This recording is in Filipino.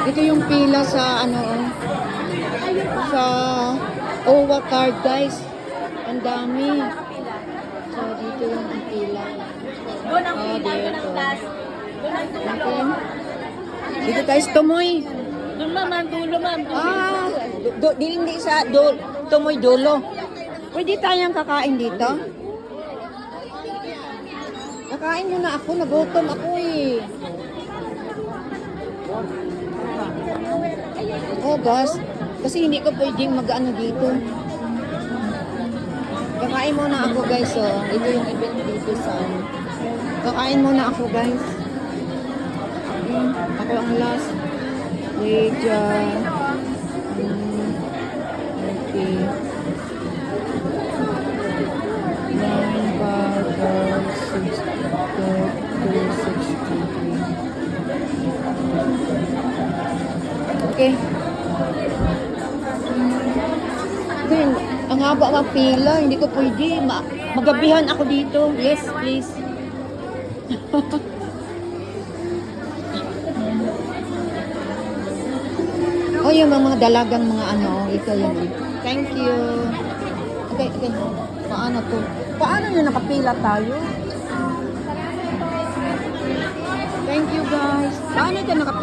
Ito yung pila sa ano, sa OWA card, guys. Ang dami. So, dito yung pila. Doon ang pila, doon ang class. Doon ang dulo. Dito tayo sa Tumoy. Doon ma'am, dulo ma'am. Ah, hindi sa Tumoy dulo. Pwede tayong kakain dito? Kakain muna ako, nagutom ako eh. Oh, gas. Kasi hindi ko pwedeng mag-ano dito. Kakain muna ako, guys. Oh. Ito yung event dito sa ano. Kakain muna ako, guys. Ako ang last. Wait, dyan. Okay. 9, 5, 4, 6, 2, 6, 3. Okay. Then, ang haba ng pila, hindi ko pwede. Magabihan ako dito. Yes, please. Oh, yung mga dalagang mga ano, ito yun. Thank you. Okay. Paano to? Paano nyo nakapila tayo? Thank you, guys. Paano ito nakapila?